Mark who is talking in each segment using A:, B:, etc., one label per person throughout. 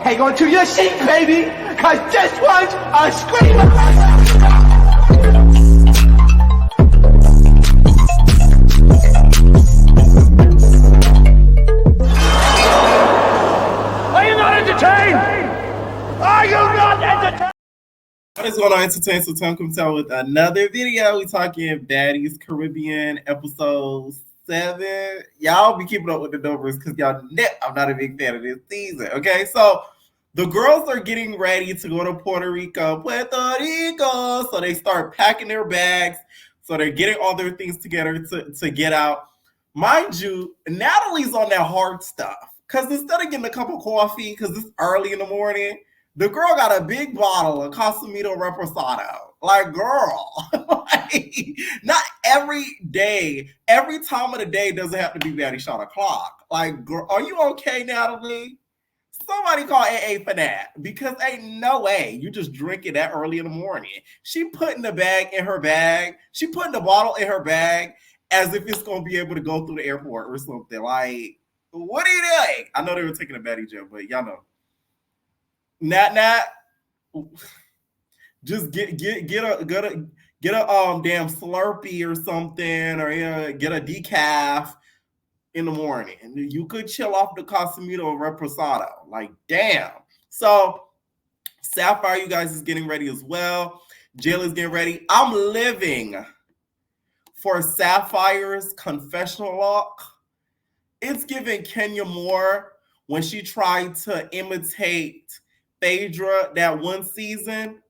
A: hang on to your seat, baby, cause this one's a screamer. Are you not entertained? Are you not entertained?
B: What is going on, Entertain? So Tom comes out with another video. We talking Baddies Caribbean episode 7. Y'all be keeping up with the numbers because y'all know I'm not a big fan of this season. Okay, so the girls are getting ready to go to Puerto Rico. So they start packing their bags. So they're getting all their things together to get out. Mind you, Natalie's on that hard stuff. Because instead of getting a cup of coffee, because it's early in the morning, the girl got a big bottle of Casamigos Reposado. Like, girl, like, not every day, every time of the day doesn't have to be Baddie Shot o'clock. Like, girl, are you okay, Natalie? Somebody call AA for that, because ain't no way you just drink it that early in the morning. She putting the bag in her bag. She putting the bottle in her bag as if it's going to be able to go through the airport or something. Like, what are you doing? I know they were taking a baddie joke, but y'all know. Nat, just get a damn Slurpee or something, or get a decaf in the morning. You could chill off the Casamigos Reposado. Like, damn. So Sapphire, you guys, is getting ready as well. Jayla's getting ready. I'm living for Sapphire's confessional look. It's giving Kenya Moore when she tried to imitate Phaedra that one season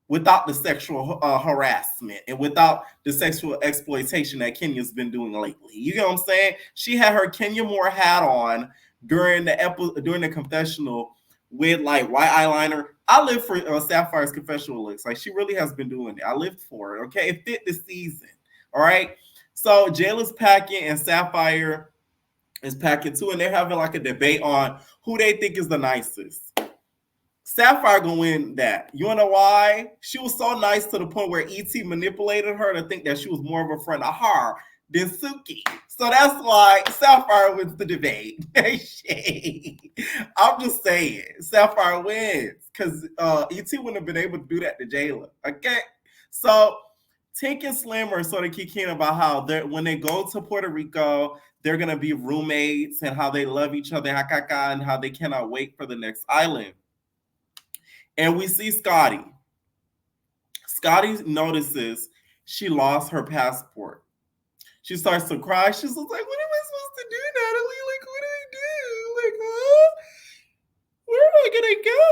B: without the sexual harassment and without the sexual exploitation that Kenya's been doing lately. You know what I'm saying? She had her Kenya Moore hat on during the confessional with like white eyeliner. I live for Sapphire's confessional looks. Like, she really has been doing it. I lived for it. Okay, it fit this season. All right. So Jayla's packing and Sapphire is packing too, and they're having like a debate on who they think is the nicest. Sapphire gonna win that. You wanna know why? She was so nice to the point where E.T. manipulated her to think that she was more of a friend of her than Suki. So that's why Sapphire wins the debate. I'm just saying, Sapphire wins because E.T. wouldn't have been able to do that to Jayla. Okay, so Tink and Slim are sort of kicking about how when they go to Puerto Rico, they're gonna be roommates and how they love each other, and how they cannot wait for the next island. And we see Scotty. Scotty notices she lost her passport. She starts to cry. She's like, what am I supposed to do, Natalie? Like, what do I do? Like, huh? Where am I gonna go?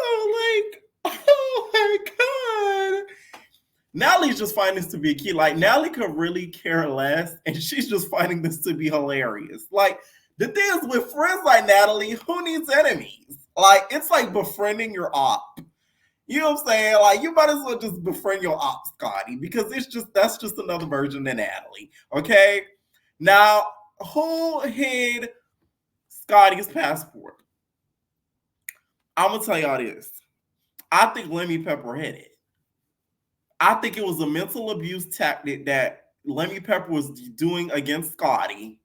B: Like, oh my God. Natalie's just finding this to be a key. Like, Natalie could really care less, and she's just finding this to be hilarious. Like, the thing is, with friends like Natalie, who needs enemies? Like, it's like befriending your op. You know what I'm saying? Like, you might as well just befriend your op, Scotty, because that's just another version of Natalie. Okay? Now, who hid Scotty's passport? I'm gonna tell y'all this. I think Lemmy Pepper hid it. I think it was a mental abuse tactic that Lemmy Pepper was doing against Scotty.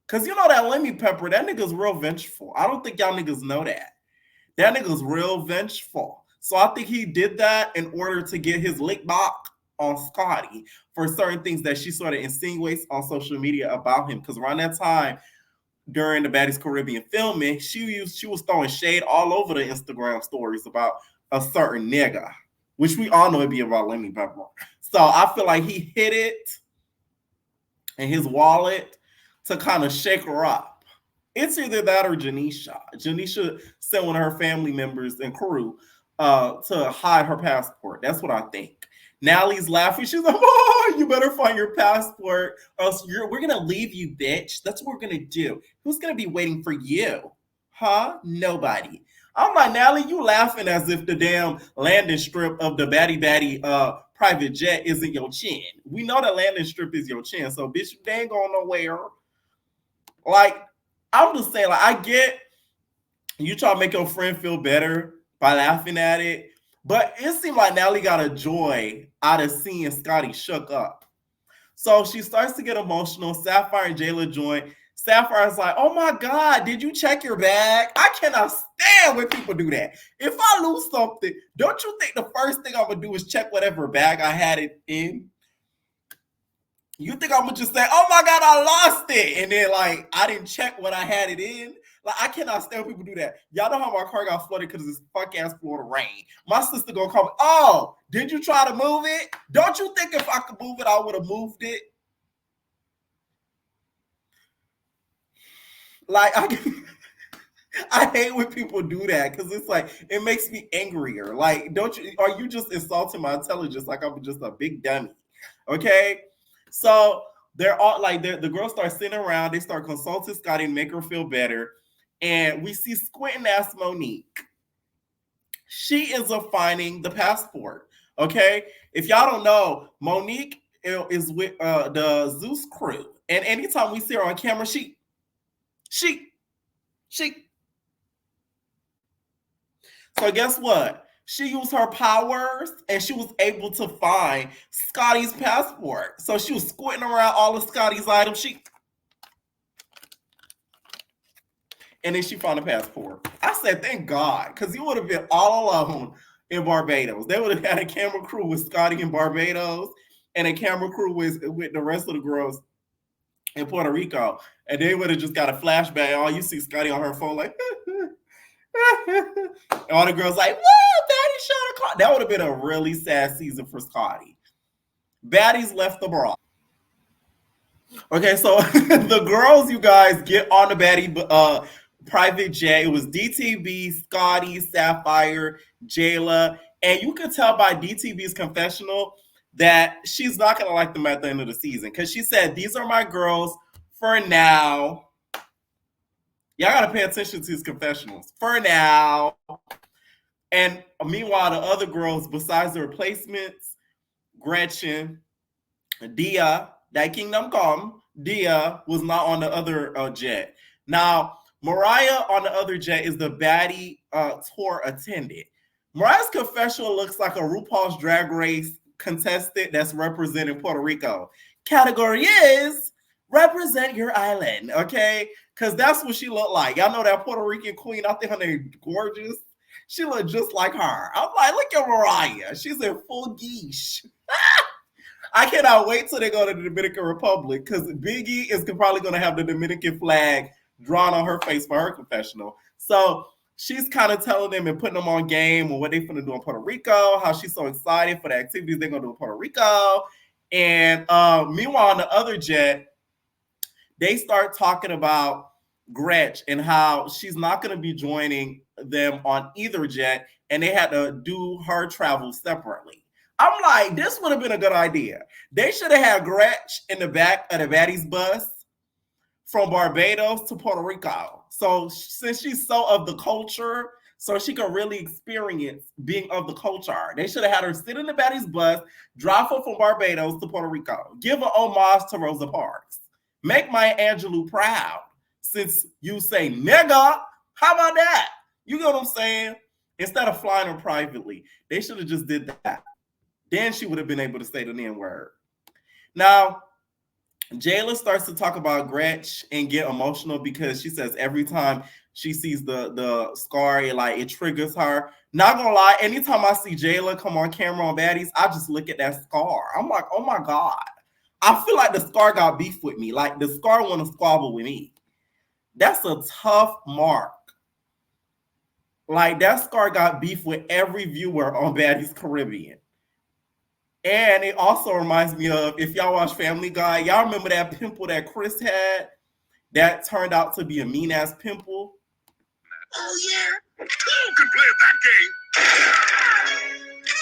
B: Because you know that Lemmy Pepper, that nigga's real vengeful. I don't think y'all niggas know that. That nigga's real vengeful. So I think he did that in order to get his lick back on Scotty for certain things that she sort of insinuates on social media about him. Because around that time, during the Baddies Caribbean filming, she was throwing shade all over the Instagram stories about a certain nigga, which we all know it'd be about Lemmy Pepper. So I feel like he hid it in his wallet to kind of shake her up. It's either that or Janisha. Janisha sent one of her family members and crew to hide her passport. That's what I think. Natalie's laughing. She's like, oh, you better find your passport, or else we're going to leave you, bitch. That's what we're going to do. Who's going to be waiting for you? Huh? Nobody. I'm like, Natalie, you laughing as if the damn landing strip of the Baddy private jet isn't your chin. We know the landing strip is your chin, so bitch, they ain't going nowhere. Like, I'm just saying, like, I get you try to make your friend feel better by laughing at it, but it seemed like Natalie got a joy out of seeing Scotty shook up. So she starts to get emotional. Sapphire and Jayla join. Sapphire's like, oh my God, did you check your bag? I cannot stand when people do that. If I lose something, don't you think the first thing I'm going to do is check whatever bag I had it in? You think I'm going to just say, oh my God, I lost it. And then like, I didn't check what I had it in. Like, I cannot stand when people do that. Y'all know how my car got flooded because it's fuck ass Florida rain. My sister gonna call me, oh, did you try to move it? Don't you think if I could move it, I would have moved it? Like, I hate when people do that because it's like, it makes me angrier. Like, are you just insulting my intelligence like I'm just a big dummy? Okay? So they're all like, the girls start sitting around, they start consulting Scotty and make her feel better. And we see squinting ass Monique. She ends up finding the passport. Okay? If y'all don't know, Monique is with the Zeus crew. And anytime we see her on camera, she. So guess what? She used her powers and she was able to find Scotty's passport. So she was squinting around all of Scotty's items. And then she found a passport. I said, thank God, because you would have been all alone in Barbados. They would have had a camera crew with Scotty in Barbados and a camera crew with the rest of the girls in Puerto Rico. And they would have just got a flashback. All you see Scotty on her phone like, and all the girls like, woo, Baddies shot a car. That would have been a really sad season for Scotty. Baddies left the bra. Okay, so the girls, you guys, get on the Baddie private jet. It was DTB, Scotty, Sapphire, Jayla, and you could tell by DTB's confessional that she's not gonna like them at the end of the season because she said, "These are my girls for now." Y'all gotta pay attention to his confessionals for now. And meanwhile, the other girls, besides the replacements, Gretchen, Dia, that Kingdom Come, Dia was not on the other jet. Now, Mariah on the other jet is the Baddie tour attendant. Mariah's confessional looks like a RuPaul's Drag Race contestant that's representing Puerto Rico. Category is represent your island, okay? Because that's what she looked like. Y'all know that Puerto Rican queen, I think her name Gorgeous. She looked just like her. I'm like, look at Mariah. She's in full geesh. I cannot wait till they go to the Dominican Republic because Biggie is probably going to have the Dominican flag drawn on her face for her confessional. So she's kind of telling them and putting them on game on what they're going to do in Puerto Rico, how she's so excited for the activities they're going to do in Puerto Rico. And meanwhile, on the other jet, they start talking about Gretch and how she's not going to be joining them on either jet, and they had to do her travel separately. I'm like, this would have been a good idea. They should have had Gretch in the back of the Baddies bus from Barbados to Puerto Rico. So since she's so of the culture, so she can really experience being of the culture, they should have had her sit in the Baddies bus, drive her from Barbados to Puerto Rico, give an homage to Rosa Parks. Make Maya Angelou proud. Since you say nigga, how about that? You know what I'm saying? Instead of flying her privately, they should have just did that. Then she would have been able to say the N-word. Now, Jayla starts to talk about Gretch and get emotional because she says every time she sees the scar, it triggers her. Not gonna lie, anytime I see Jayla come on camera on Baddies, I just look at that scar. I'm like, oh my God. I feel like the scar got beef with me. Like the scar want to squabble with me. That's a tough mark. Like that scar got beef with every viewer on Baddies Caribbean. And it also reminds me of, if y'all watch Family Guy, y'all remember that pimple that Chris had that turned out to be a mean-ass pimple?
A: Oh, yeah? Who can play that game?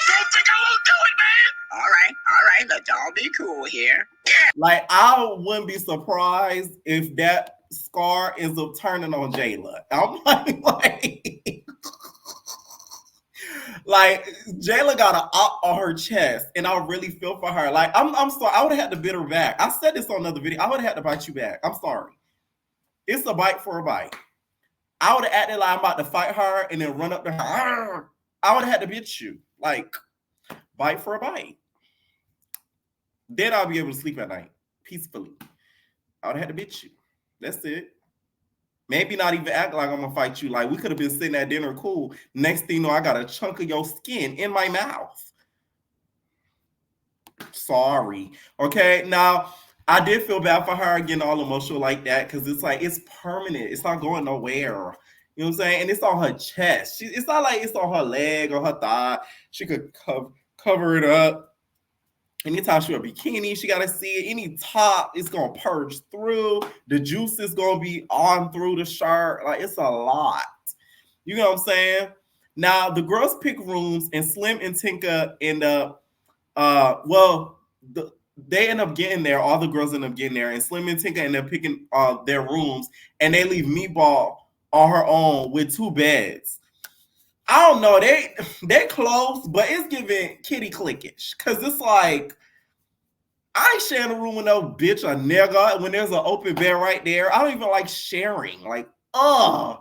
A: Don't think I won't do it, man! All right, let's all be cool here.
B: Like, I wouldn't be surprised if that scar ends up turning on Jayla. I'm like Jayla got an op on her chest, and I really feel for her. Like, I'm sorry, I would have had to bite her back. I said this on another video. I would have had to bite you back. I'm sorry. It's a bite for a bite. I would have acted like I'm about to fight her and then run up to her. I would have had to bite you. Like, bite for a bite. Then I'll be able to sleep at night peacefully. I would have had to bite you. That's it. Maybe not even act like I'm gonna fight you. Like we could have been sitting at dinner cool. Next thing you know, I got a chunk of your skin in my mouth. Sorry. Okay. Now I did feel bad for her getting all emotional like that because it's like it's permanent. It's not going nowhere. You know what I'm saying? And it's on her chest. It's not like it's on her leg or her thigh. She could cover it up. Anytime she wear a bikini, she gotta see it. Any top, it's gonna purge through. The juice is gonna be on through the shirt. Like it's a lot. You know what I'm saying? Now the girls pick rooms, and Slim and Tinka end up. They end up getting there. All the girls end up getting there, and Slim and Tinka end up picking their rooms, and they leave Meatball on her own with 2 beds. I don't know. They close, but it's giving kitty clickish because it's like I ain't sharing a room with no bitch or nigga when there's an open bed right there. I don't even like sharing. Like, I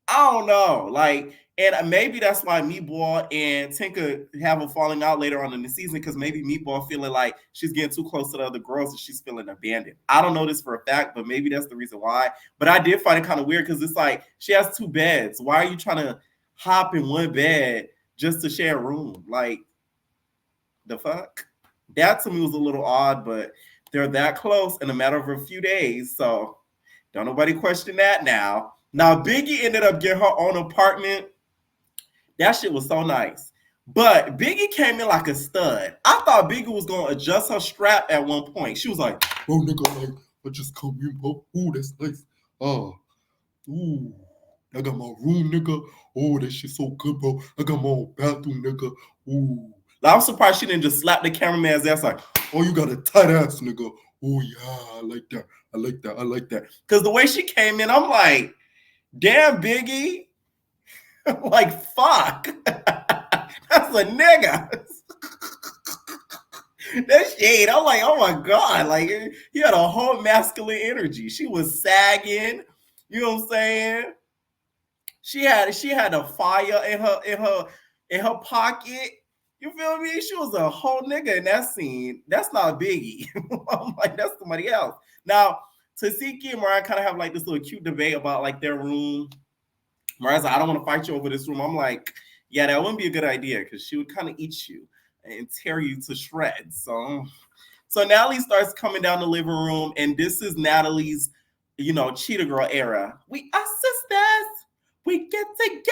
B: don't know. Like, and maybe that's why Meatball and Tinka have a falling out later on in the season because maybe Meatball feeling like she's getting too close to the other girls and she's feeling abandoned. I don't know this for a fact, but maybe that's the reason why. But I did find it kind of weird because it's like she has 2 beds. Why are you trying to hop in one bed just to share a room? Like, the fuck? That to me was a little odd, but they're that close in a matter of a few days. So don't nobody question that now. Now, Biggie ended up getting her own apartment. That shit was so nice. But Biggie came in like a stud. I thought Biggie was going to adjust her strap at one point. She was like, oh, nigga, like, I just come in, bro. Ooh, that's nice. Ooh, I got my room, nigga. Oh, that shit so good, bro. I got my own bathroom, nigga. Ooh. Like, I'm surprised she didn't just slap the cameraman's ass like, oh, you got a tight ass, nigga. Oh, yeah, I like that. I like that. I like that. Because the way she came in, I'm like, damn, Biggie. Like, fuck. That's a nigga. That shade. I'm like, oh my God. Like, he had a whole masculine energy. She was sagging. You know what I'm saying? She had a fire in her pocket. You feel me? She was a whole nigga in that scene. That's not Biggie. I'm like, that's somebody else. Now, Tasiki and Mariah kind of have like this little cute debate about like their room. Mariah's like, I don't want to fight you over this room. I'm like, yeah, that wouldn't be a good idea because she would kind of eat you and tear you to shreds. So Natalie starts coming down the living room, and this is Natalie's, cheetah girl era. We are sisters. We get together.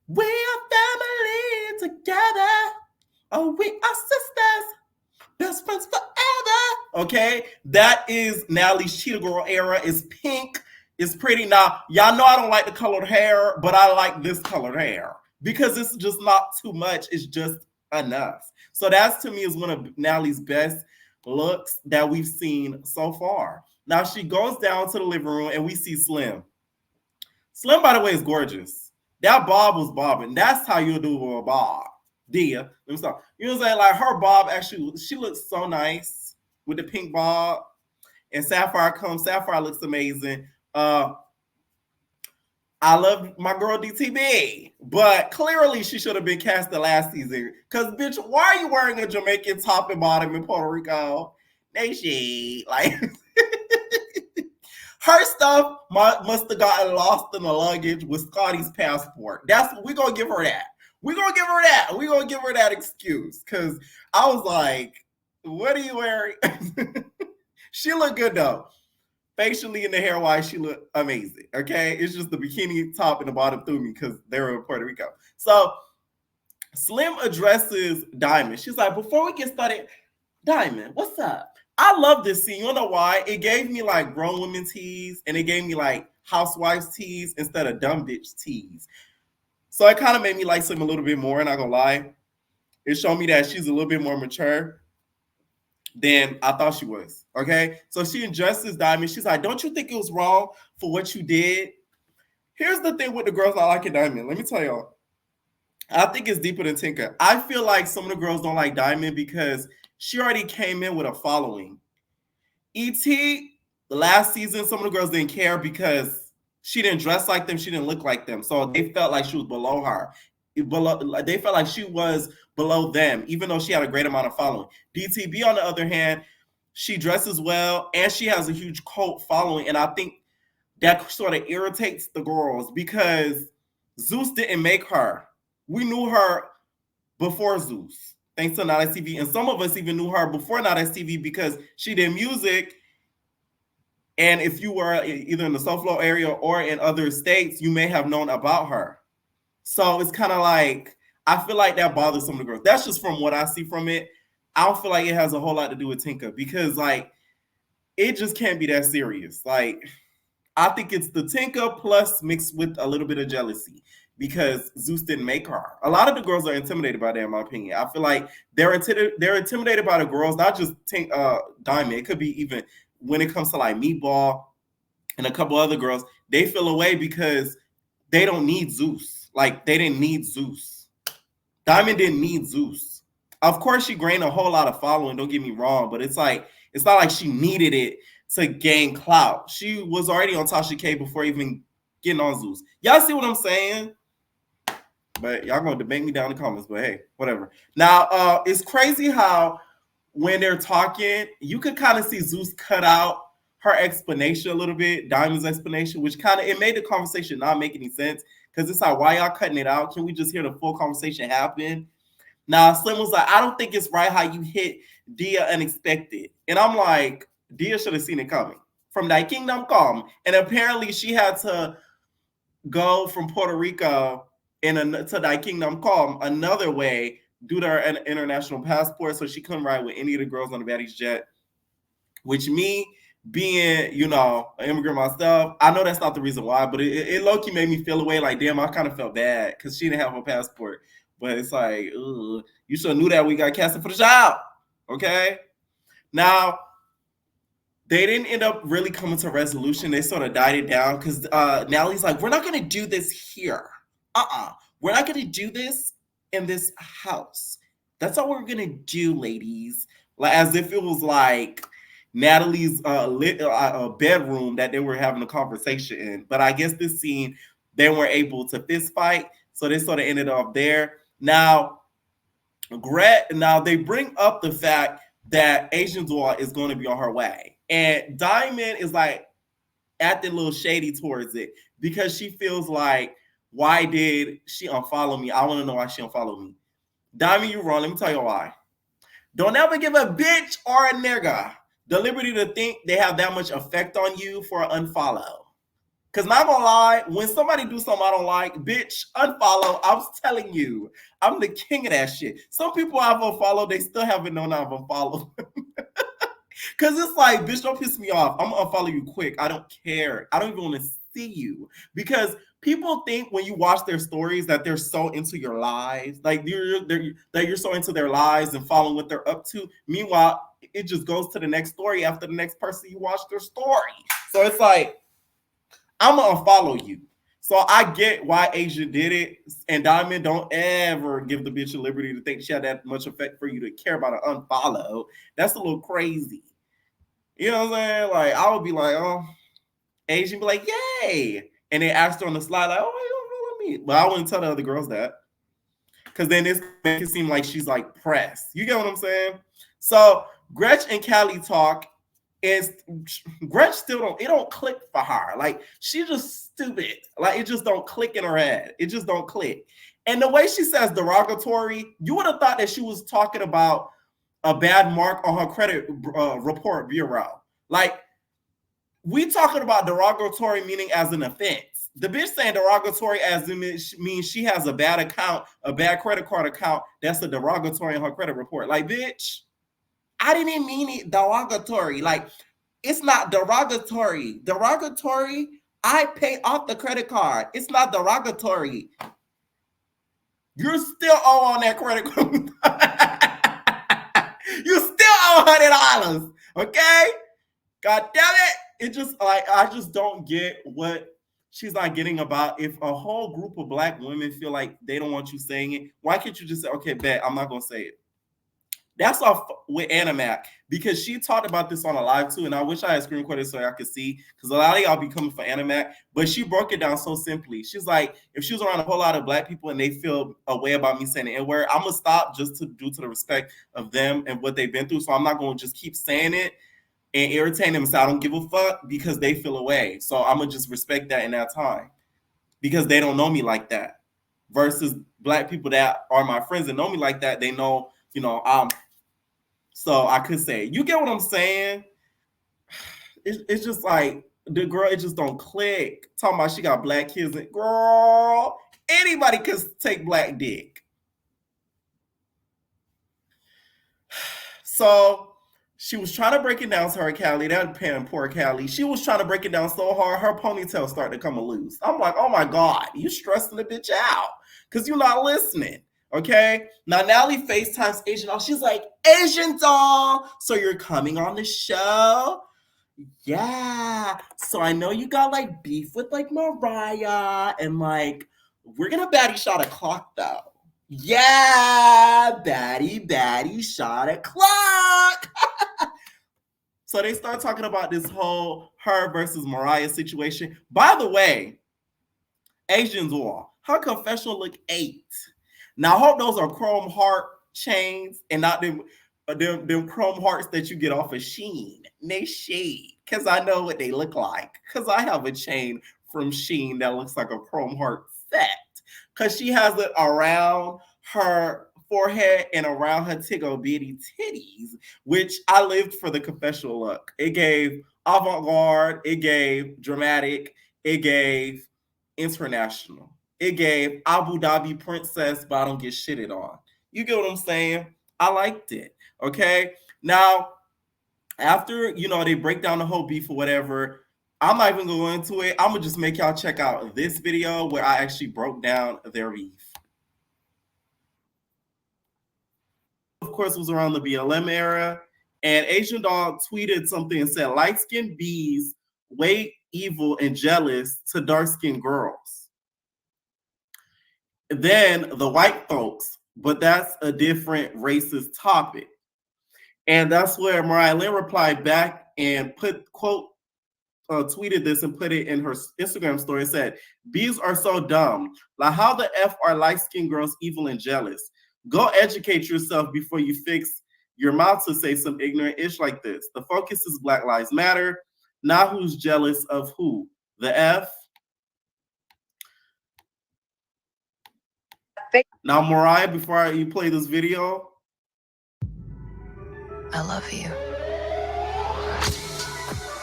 B: We are family together. Oh, we are sisters. Best friends forever. Okay, that is Natalie's cheetah girl era. It's pink. It's pretty. Now, y'all know I don't like the colored hair, but I like this colored hair because it's just not too much. It's just enough. So that's, to me, is one of Natalie's best looks that we've seen so far. Now, she goes down to the living room and we see Slim. Slim, by the way, is gorgeous. That bob was bobbing. That's how you do a bob. Dia. You know what I'm saying? Like, her bob actually, she looks so nice with the pink bob. And Sapphire comes. Sapphire looks amazing. I love my girl DTB, but clearly she should have been cast the last season. Because, bitch, why are you wearing a Jamaican top and bottom in Puerto Rico? Like, her stuff must have gotten lost in the luggage with Scotty's passport. We're going to give her that. We're going to give her that. We're going to give her that excuse. Because I was like, what are you wearing? She looked good, though. Facially and the hair-wise, she looked amazing, okay? It's just the bikini top and the bottom threw me because they were in Puerto Rico. So Slim addresses Diamond. She's like, before we get started, Diamond, what's up? I love this scene. You know why? It gave me like grown women teas and it gave me like housewives teas instead of dumb bitch teas. So it kind of made me like Slim a little bit more, and I'm not gonna lie. It showed me that she's a little bit more mature than I thought she was. Okay. So she addresses Diamond. She's like, don't you think it was wrong for what you did? Here's the thing with the girls not liking Diamond. Let me tell y'all. I think it's deeper than Tinka. I feel like some of the girls don't like Diamond because she already came in with a following. E.T., the last season, some of the girls didn't care because she didn't dress like them. She didn't look like them. So they felt like she was below her. They felt like she was below them, even though she had a great amount of following. DTB, on the other hand, she dresses well, and she has a huge cult following. And I think that sort of irritates the girls because Zeus didn't make her. We knew her before Zeus, thanks to Not TV. And some of us even knew her before Not TV because she did music. And if you were either in the SoFlo area or in other states, you may have known about her. So it's kind of like, I feel like that bothers some of the girls. That's just from what I see from it. I don't feel like it has a whole lot to do with Tinka because, like, it just can't be that serious. Like, I think it's the Tinka plus mixed with a little bit of jealousy because Zeus didn't make her. A lot of the girls are intimidated by that, in my opinion. I feel like they're intimidated by the girls, not just Diamond. It could be even when it comes to like Meatball and a couple other girls. They feel away because they don't need Zeus. Like, they didn't need Zeus. Diamond didn't need Zeus. Of course, she gained a whole lot of following. Don't get me wrong, but it's like it's not like she needed it to gain clout. She was already on Tasha K before even getting on Zeus. Y'all see what I'm saying? But y'all gonna debate me down in the comments. But hey, whatever. Now, it's crazy how when they're talking, you could kind of see Zeus cut out her explanation a little bit, Diamond's explanation, which kind of it made the conversation not make any sense. Because it's like, why y'all cutting it out? Can we just hear the full conversation happen? Now, Slim was like, I don't think it's right how you hit Dia unexpected. And I'm like, Dia should have seen it coming from that Kingdom Come. And apparently she had to go from Puerto Rico to that Kingdom Come another way due to her international passport. So she couldn't ride with any of the girls on the Baddies jet. Which me, being, you know, an immigrant myself, I know that's not the reason why, but it low-key made me feel away. Like, damn, I kind of felt bad because she didn't have a passport. But it's like, ugh, you should have knew that we got casted for the job. Okay? Now, they didn't end up really coming to a resolution. They sort of died it down because Natalie's like, we're not going to do this here. We're not going to do this in this house. That's all we're going to do, ladies. Like, as if it was like Natalie's bedroom that they were having a conversation in. But I guess this scene, they weren't able to fist fight. So they sort of ended up there. Now they bring up the fact that Asian Doll is going to be on her way. And Diamond is like acting a little shady towards it because she feels like, why did she unfollow me? I want to know why she unfollowed me. Diamond, you're wrong. Let me tell you why. Don't ever give a bitch or a nigga the liberty to think they have that much effect on you for an unfollow. Because not gonna lie, when somebody do something I don't like, bitch, unfollow. I'm telling you, I'm the king of that shit. Some people I've unfollowed, they still haven't known I've unfollowed. Because it's like, bitch, don't piss me off. I'm gonna unfollow you quick. I don't care. I don't even want to see you. Because people think when you watch their stories that they're so into your lives, like you're so into their lives and following what they're up to. Meanwhile, it just goes to the next story after the next person you watch their story. So it's like, I'm gonna unfollow you. So I get why Asia did it. And Diamond, don't ever give the bitch a liberty to think she had that much effect for you to care about an unfollow. That's a little crazy. You know what I'm saying? Like, I would be like, oh, Asian be like, yay. And they asked her on the slide, like, oh, you don't follow me. But I wouldn't tell the other girls that. Because then this makes it seem like she's like pressed. You get what I'm saying? So Gretch and Callie talk. And Gretch still don't click for her. Like, she's just stupid. Like, it just don't click in her head. It just don't click. And the way she says derogatory, you would have thought that she was talking about a bad mark on her credit report bureau. Like, we talking about derogatory meaning as an offense. The bitch saying derogatory as in means she has a bad account, a bad credit card account. That's a derogatory in her credit report. Like, bitch, I didn't mean it derogatory. Like, it's not derogatory. Derogatory, I pay off the credit card. It's not derogatory. You're still on that credit card. You still owe $100. Okay? God damn it. It just, like, I just don't get what she's not getting about. If a whole group of Black women feel like they don't want you saying it, why can't you just say, okay, bet, I'm not going to say it? That's off with Animac, because she talked about this on a live too, and I wish I had screen recorded so I could see, because a lot of y'all be coming for Animac, but she broke it down so simply. She's like, if she was around a whole lot of Black people and they feel a way about me saying the N-word, I'm gonna stop just due to the respect of them and what they've been through. So I'm not gonna just keep saying it. and irritate them and say, I don't give a fuck because they feel away. So I'm going to just respect that in that time because they don't know me like that. Versus black people that are my friends and know me like that, they know, I'm. So I could say, you get what I'm saying? It's just like the girl, it just don't click. Talking about she got black kids, and girl, anybody can take black dick. So she was trying to break it down to her Callie. That pan poor Callie. She was trying to break it down so hard, her ponytail started to come loose. I'm like, oh my God, you stressing the bitch out because you're not listening. Okay. Now Natalie FaceTimes Asian Doll. She's like, Asian Doll, so you're coming on the show? Yeah. So I know you got like beef with like Mariah and like we're gonna baddie shot a clock though. Yeah, baddie shot a clock. So they start talking about this whole her versus Mariah situation. By the way, Asian Doll, her confessional look 8. Now I hope those are chrome heart chains and not them chrome hearts that you get off of Sheen. They shade. Cause I know what they look like. Cause I have a chain from Sheen that looks like a chrome heart set. Cause she has it around her forehead and around her tiggle bitty titties, which I lived for the confessional look. It gave avant-garde, it gave dramatic, it gave international. It gave Abu Dhabi princess, but I don't get shitted on. You get what I'm saying? I liked it. Okay. Now, after they break down the whole beef or whatever, I'm not even gonna go into it. I'm gonna just make y'all check out this video where I actually broke down their beef. Of course, it was around the BLM era, and Asian Doll tweeted something and said, "Light skinned bees wait evil and jealous to dark skinned girls." Then the white folks, but that's a different racist topic. And that's where Mariah Lynn replied back and tweeted this and put it in her Instagram story and said, bees are so dumb. Like, how the F are light-skinned girls evil and jealous? Go educate yourself before you fix your mouth to say some ignorant ish like this. The focus is Black Lives Matter, not who's jealous of who. The F. Now, Mariah, before you play this video,
C: I love you.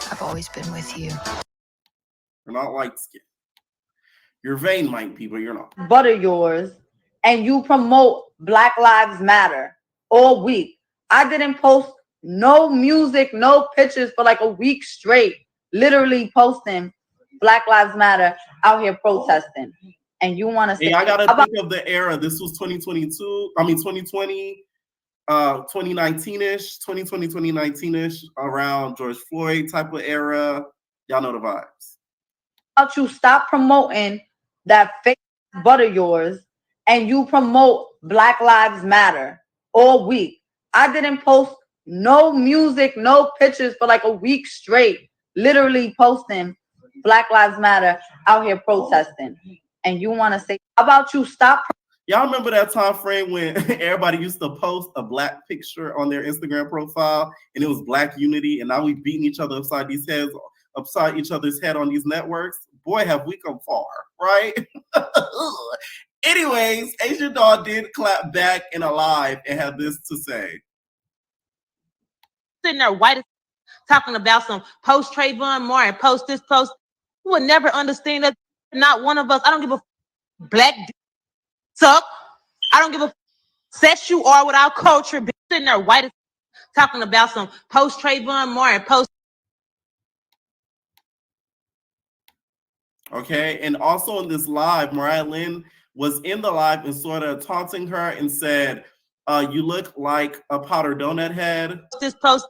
C: I've always been with you.
B: you're not light skinned. You're vein might be, but you're not.
D: Butter yours, and you promote Black Lives Matter all week. I didn't post no music, no pictures for like a week straight, literally posting Black Lives Matter out here protesting. And you want to say,
B: I gotta think of the era. This was 2022. I mean 2020. 2019-ish, 2020, 2019-ish, around George Floyd type of era. Y'all know the vibes.
D: About you stop promoting that fake butter yours and you promote Black Lives Matter all week. I didn't post no music, no pictures for like a week straight, literally posting Black Lives Matter out here protesting. And you want to say, how about you stop?
B: Y'all remember that time frame when everybody used to post a black picture on their Instagram profile and it was Black unity, and now we beating each other upside each other's head on these networks? Boy, have we come far, right? Anyways, Asian Doll did clap back in a live and had this to say.
E: Sitting there white talking about some post Trayvon Martin, post this, post. You would never understand that. Not one of us. I don't give a black suck. I don't give a sex you are without culture. Sitting there white talking about some post Trayvon Martin, post.
B: Okay, and also in this live, Mariah Lynn was in the live and sort of taunting her and said, you look like a powder donut head.
E: This post.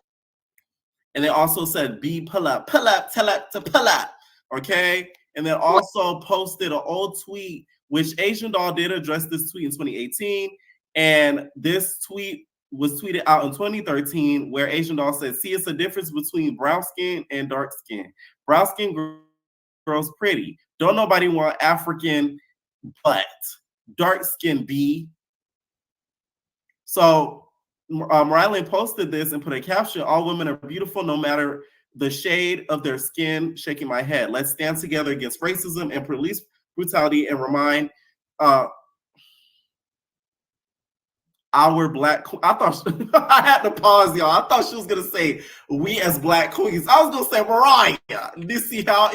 B: And they also said, B, pull up, tell up to pull up. Okay, and then also posted an old tweet, which Asian Doll did address this tweet in 2018. And this tweet was tweeted out in 2013, where Asian Doll said, see, it's a difference between brown skin and dark skin. Brown skin girls pretty. Don't nobody want African butt. Dark skin B. So Mariah Lynn posted this and put a caption: "All women are beautiful, no matter the shade of their skin." Shaking my head. Let's stand together against racism and police brutality and remind our black. I thought I had to pause, y'all. I thought she was gonna say we as black queens. I was gonna say Mariah. You see how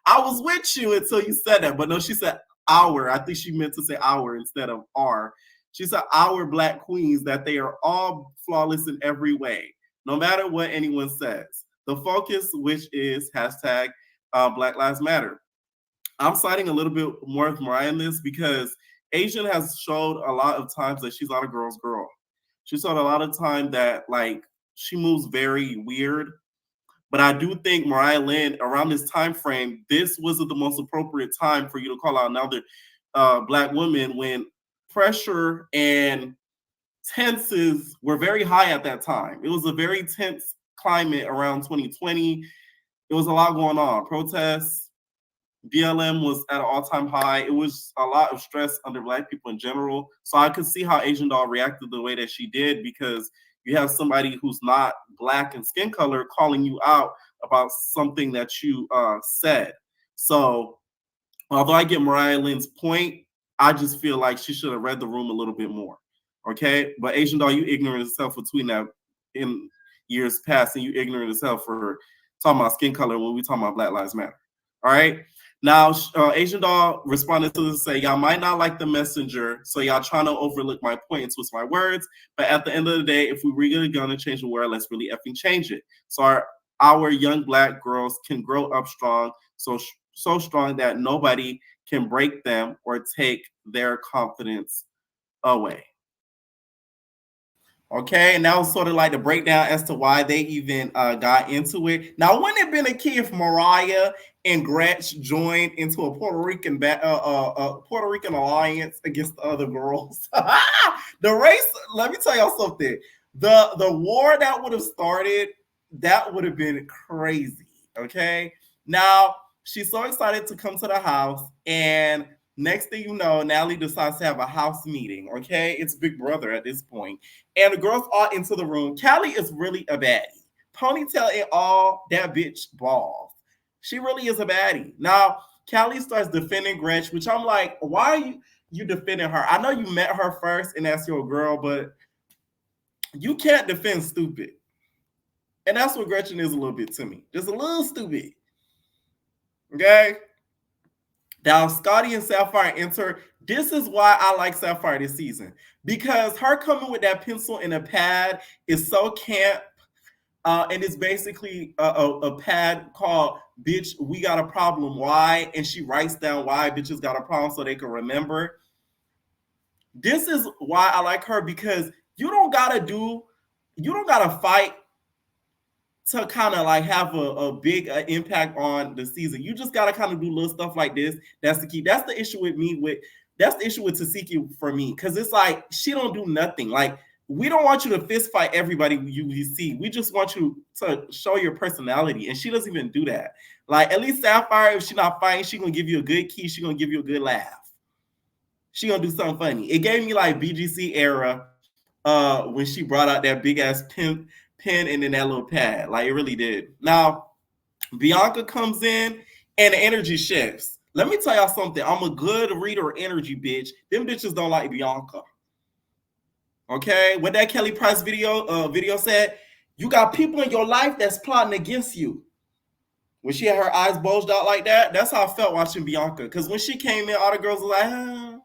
B: I was with you until you said that, but no, she said our. I think she meant to say our instead of our. She said our black queens, that they are all flawless in every way, no matter what anyone says. The focus, which is hashtag Black Lives Matter. I'm siding a little bit more with Mariah in this because Asian has showed a lot of times that she's not a girl's girl. She showed a lot of time that like she moves very weird. But I do think Mariah Lynn, around this time frame, this wasn't the most appropriate time for you to call out another black woman when pressure and tenses were very high at that time. It was a very tense climate around 2020. It was a lot going on. Protests, BLM was at an all-time high. It was a lot of stress under black people in general. So I could see how Asian Doll reacted the way that she did, because you have somebody who's not black in skin color calling you out about something that you said. So although I get Mariah Lynn's point, I just feel like she should have read the room a little bit more. Okay? But Asian Doll, you ignorant as hell for tweeting that in years past, and you ignorant as hell for talking about skin color when we talking about Black Lives Matter. All right? Now, Asian Doll responded to this, say, y'all might not like the messenger, so y'all trying to overlook my point and twist my words, but at the end of the day, if we really gonna change the world, let's really effing change it. So our young black girls can grow up strong, so strong that nobody can break them or take their confidence away. Okay, and that was sort of like the breakdown as to why they even got into it. Now, wouldn't it have been a key if Mariah and Gretch joined into a Puerto Rican alliance against the other girls? The race. Let me tell y'all something. The war that would have started, that would have been crazy. Okay. Now she's so excited to come to the house, and next thing you know, Natalie decides to have a house meeting. Okay, it's Big Brother at this point. And the girls are into the room. Callie is really a baddie. Ponytail and all, that bitch balls. She really is a baddie. Now, Callie starts defending Gretch, which I'm like, why are you defending her? I know you met her first and that's your girl, but you can't defend stupid. And that's what Gretchen is a little bit to me. Just a little stupid. Okay? Now, Scotty and Sapphire enter. This is why I like Sapphire this season, because her coming with that pencil and a pad is so camp, and it's basically a pad called "Bitch, we got a problem. Why?" And she writes down why bitches got a problem so they can remember. This is why I like her, because you don't gotta fight to kind of like have a big impact on the season. You just gotta kind of do little stuff like this. That's the key. That's the issue with me. That's the issue with Tasiki for me, because it's like she don't do nothing. Like, we don't want you to fist fight everybody you see. We just want you to show your personality, and she doesn't even do that. Like, at least Sapphire, if she's not fighting, she's gonna give you a good key. She's gonna give you a good laugh. She gonna do something funny. It gave me like BGC era when she brought out that big ass pen and then that little pad. Like, it really did. Now, Bianca comes in and the energy shifts. Let me tell y'all something. I'm a good reader of energy, bitch. Them bitches don't like Bianca. Okay? What that Kelly Price video said, you got people in your life that's plotting against you. When she had her eyes bulged out like that, that's how I felt watching Bianca. Because when she came in, all the girls were like,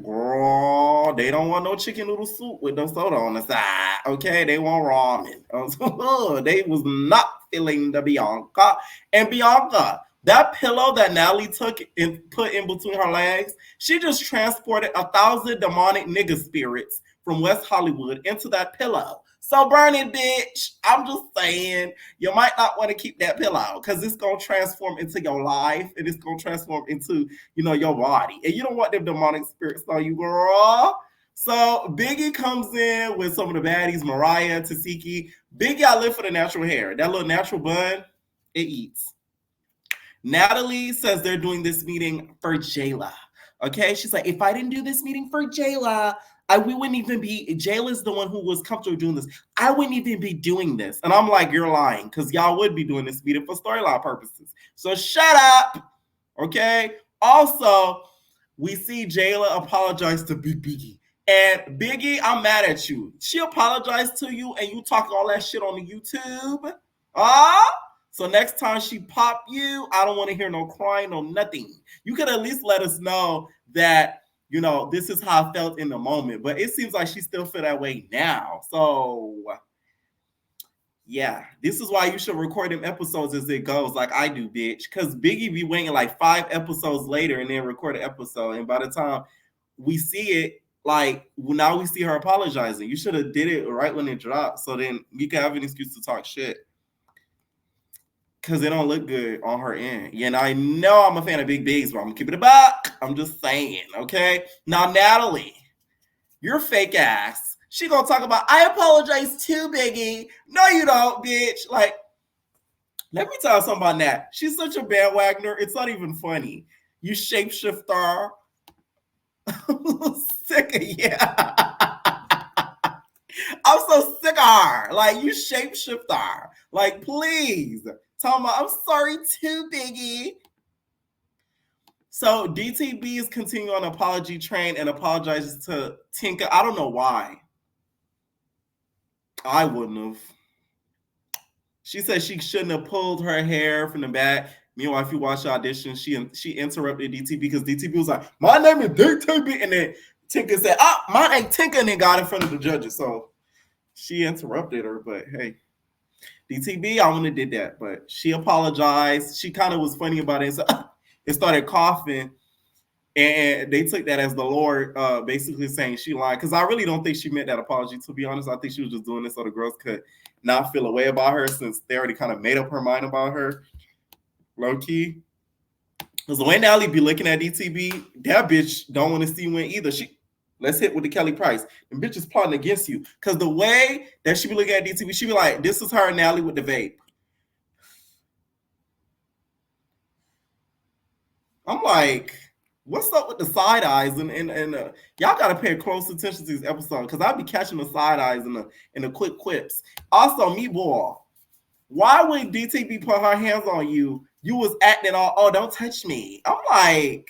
B: girl, they don't want no chicken noodle soup with no soda on the side. Okay, they want ramen. They was not feeling the Bianca. And Bianca, that pillow that Natalie took and put in between her legs, she just transported 1,000 demonic nigga spirits from West Hollywood into that pillow. So burn it, bitch. I'm just saying, you might not want to keep that pillow, because it's going to transform into your life, and it's going to transform into, your body. And you don't want them demonic spirits on you, girl. So Biggie comes in with some of the baddies, Mariah, Tasiki. Biggie, I live for the natural hair. That little natural bun, it eats. Natalie says they're doing this meeting for Jayla. Okay, she's like, if I didn't do this meeting for Jayla, we wouldn't even be. Jayla's the one who was comfortable doing this. I wouldn't even be doing this. And I'm like, you're lying, because y'all would be doing this meeting for storyline purposes. So shut up. Okay. Also, we see Jayla apologize to Big Biggie. And Biggie, I'm mad at you. She apologized to you and you talk all that shit on the YouTube. So next time she pop you, I don't want to hear no crying, no nothing. You could at least let us know that, you know, this is how I felt in the moment. But it seems like she still feel that way now. So yeah, this is why you should record them episodes as it goes, like I do, bitch. Because Biggie be waiting like 5 episodes later and then record an episode. And by the time we see it, like now we see her apologizing. You should have did it right when it dropped, so then we can have an excuse to talk shit. Because it don't look good on her end. Yeah, and I know I'm a fan of Big Bigs, but I'm keeping it back. I'm just saying, okay? Now, Natalie, your fake ass. She gonna talk about, I apologize too, Biggie. No, you don't, bitch. Like, let me tell you something about Nat. She's such a bandwagoner. It's not even funny. You shapeshifter. I'm sick of you. I'm so sick of her. Like, you shapeshifter. Like, please. Tell me, I'm sorry too, Biggie. So DTB is continuing on the apology train and apologizes to Tinka. I don't know why. I wouldn't have. She said she shouldn't have pulled her hair from the back. Meanwhile, if you watch the audition, she interrupted DTB because DTB was like, my name is DTB. And then Tinka said, my name Tinka, and then got in front of the judges. So she interrupted her, but hey. DTB, I wouldn't have did that, but she apologized. She kind of was funny about it. So it started coughing, and they took that as the Lord basically saying she lied. Because I really don't think she meant that apology, to be honest. I think she was just doing this so the girls could not feel a way about her since they already kind of made up her mind about her, low key. Because the way Natalie be looking at DTB, that bitch don't want to see win either. Let's hit with the Kelly Price. And bitches plotting against you. Because the way that she be looking at DTV, she be like, this is her and Natalie with the vape. I'm like, what's up with the side eyes? And y'all got to pay close attention to this episode because I'll be catching the side eyes and the quick quips. Also, Meatball, why would DTV put her hands on you? You was acting all, oh, don't touch me. I'm like,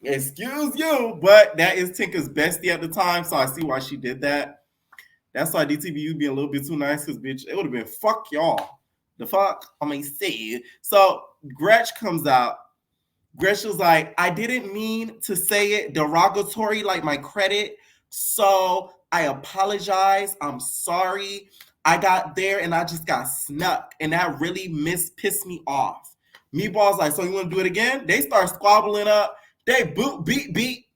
B: excuse you, but that is Tinka's bestie at the time, so I see why she did that. That's why DTVU being a little bit too nice, because bitch, it would have been fuck y'all. The fuck? I mean, see. So Gretch comes out. Gretch was like, I didn't mean to say it derogatory like my credit, so I apologize. I'm sorry. I got there and I just got snuck, and that really pissed me off. Meatball's like, so you want to do it again? They start squabbling up. They beat.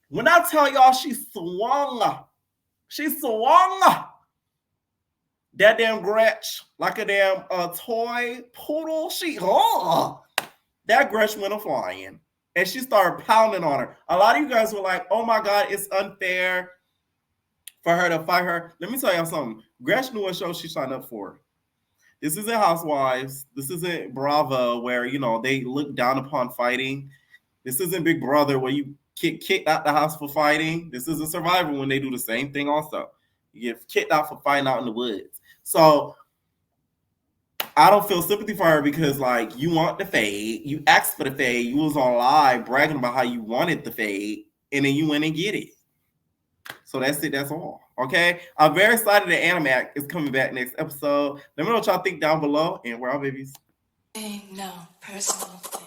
B: When I tell y'all she swung. That damn Gretch, like a damn toy poodle. That Gretch went flying. And she started pounding on her. A lot of you guys were like, oh my God, it's unfair for her to fight her. Let me tell y'all something. Gretch knew what show she signed up for. This isn't Housewives. This isn't Bravo, where, you know, they look down upon fighting. This isn't Big Brother where you get kicked out the house for fighting. This isn't Survivor when they do the same thing also. You get kicked out for fighting out in the woods. So I don't feel sympathy for her because, like, you want the fade. You asked for the fade. You was on live bragging about how you wanted the fade, and then you went and get it. So that's it. That's all. Okay? I'm very excited that Animac is coming back next episode. Let me know what y'all think down below, and we're all babies.
C: Ain't no personal thing.